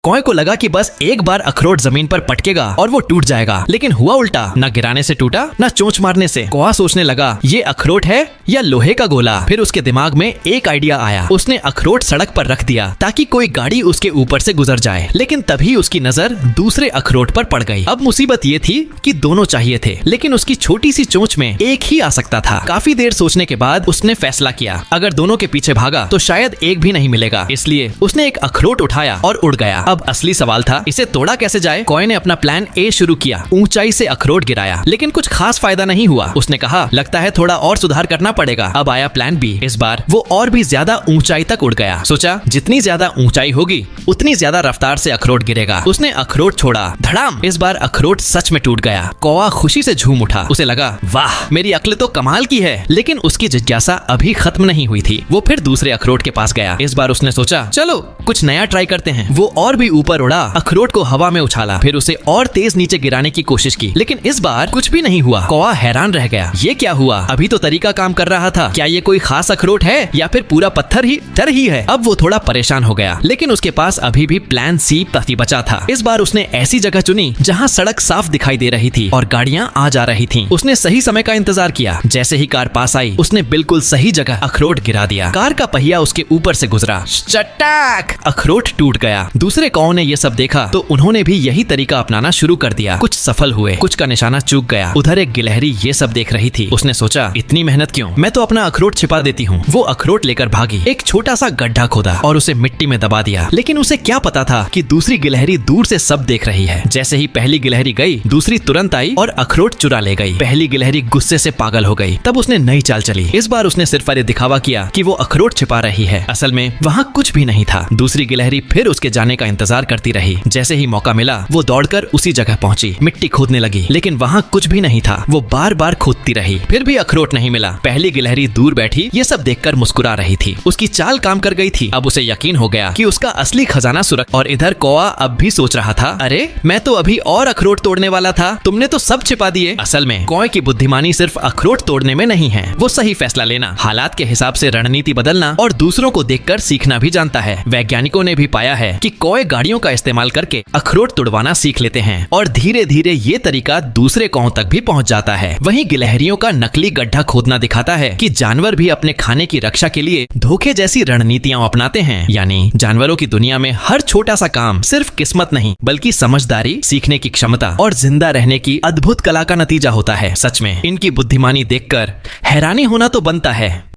कौए को लगा कि बस एक बार अखरोट जमीन पर पटकेगा और वो टूट जाएगा, लेकिन हुआ उल्टा। न गिराने से टूटा न चोंच मारने से। कौआ सोचने लगा ये अखरोट है या लोहे का गोला। फिर उसके दिमाग में एक आइडिया आया। उसने अखरोट सड़क पर रख दिया ताकि कोई गाड़ी उसके ऊपर से गुजर जाए, लेकिन तभी उसकी नजर दूसरे अखरोट पर पड़ गई। अब मुसीबत ये थी कि दोनों चाहिए थे, लेकिन उसकी छोटी सी चोंच में एक ही आ सकता था। काफी देर सोचने के बाद उसने फैसला किया, अगर दोनों के पीछे भागा तो शायद एक भी नहीं मिलेगा। इसलिए उसने एक अखरोट उठाया और उड़ गया। अब असली सवाल था इसे तोड़ा कैसे जाए। कौए ने अपना प्लान ए शुरू किया। ऊंचाई से अखरोट गिराया, लेकिन कुछ खास फायदा नहीं हुआ। उसने कहा लगता है थोड़ा और सुधार करना पड़ेगा। अब आया प्लान बी। इस बार वो और भी ज्यादा ऊंचाई तक उड़ गया। सोचा जितनी ज्यादा ऊंचाई होगी उतनी ज्यादा रफ्तार से अखरोट गिरेगा। उसने अखरोट छोड़ा, धड़ाम। इस बार अखरोट सच में टूट गया। कौआ खुशी से झूम उठा। उसे लगा वाह मेरी अक्ल तो कमाल की है। लेकिन उसकी जिज्ञासा अभी खत्म नहीं हुई थी। वो फिर दूसरे अखरोट के पास गया। इस बार उसने सोचा चलो कुछ नया ट्राई करते हैं। वो और भी ऊपर उड़ा, अखरोट को हवा में उछाला, फिर उसे और तेज नीचे गिराने की कोशिश की, लेकिन इस बार कुछ भी नहीं हुआ। कौआ हैरान रह गया। ये क्या हुआ? अभी तो तरीका काम कर रहा था। क्या ये कोई खास अखरोट है या फिर पूरा पत्थर ही है? अब वो थोड़ा परेशान हो गया, लेकिन उसके पास अभी भी प्लान सी बाकी बचा था। इस बार उसने ऐसी जगह चुनी जहाँ सड़क साफ दिखाई दे रही थी और गाड़ियाँ आ जा रही थी। उसने सही समय का इंतजार किया। जैसे ही कार पास आई उसने बिल्कुल सही जगह अखरोट गिरा दिया। कार का पहिया उसके ऊपर से गुजरा। चटाक! अखरोट टूट गया। दूसरे कौओं ने ये सब देखा तो उन्होंने भी यही तरीका अपनाना शुरू कर दिया। कुछ सफल हुए, कुछ का निशाना चूक गया। उधर एक गिलहरी ये सब देख रही थी। उसने सोचा इतनी मेहनत क्यों, मैं तो अपना अखरोट छिपा देती हूँ। वो अखरोट लेकर भागी, एक छोटा सा गड्ढा खोदा और उसे मिट्टी में दबा दिया। लेकिन उसे क्या पता था कि दूसरी गिलहरी दूर से सब देख रही है। जैसे ही पहली गिलहरी गई, दूसरी तुरंत आई और अखरोट चुरा ले गई। पहली गिलहरी गुस्से से पागल हो गई। तब उसने नई चाल चली। इस बार उसने सिर्फ ये दिखावा किया कि वो अखरोट छिपा रही है। असल में वहाँ कुछ भी नहीं था। दूसरी गिलहरी फिर उसके जाने का इंतजार करती रही। जैसे ही मौका मिला वो दौड़कर उसी जगह पहुंची, मिट्टी खोदने लगी, लेकिन वहाँ कुछ भी नहीं था। वो बार बार खोदती रही, फिर भी अखरोट नहीं मिला। पहली गिलहरी दूर बैठी ये सब देखकर मुस्कुरा रही थी। उसकी चाल काम कर गई थी। अब उसे यकीन हो गया कि उसका असली खजाना सुरक्षित। और इधर कौआ अब भी सोच रहा था, अरे मैं तो अभी और अखरोट तोड़ने वाला था, तुमने तो सब छिपा दिए। असल में कौए की बुद्धिमानी सिर्फ अखरोट तोड़ने में नहीं है, वो सही फैसला लेना, हालात के हिसाब से रणनीति बदलना और दूसरों को देखकर सीखना भी जानता है। वैज्ञानिकों ने भी पाया है कि कौए गाड़ियों का इस्तेमाल करके अखरोट तुड़वाना सीख लेते हैं और धीरे धीरे ये तरीका दूसरे कौओं तक भी पहुंच जाता है। वहीं गिलहरियों का नकली गड्ढा खोदना दिखाता है कि जानवर भी अपने खाने की रक्षा के लिए धोखे जैसी रणनीतियां अपनाते हैं। यानी जानवरों की दुनिया में हर छोटा सा काम सिर्फ किस्मत नहीं बल्कि समझदारी, सीखने की क्षमता और जिंदा रहने की अद्भुत कला का नतीजा होता है। सच में इनकी बुद्धिमानी देखकर हैरानी होना तो बनता है।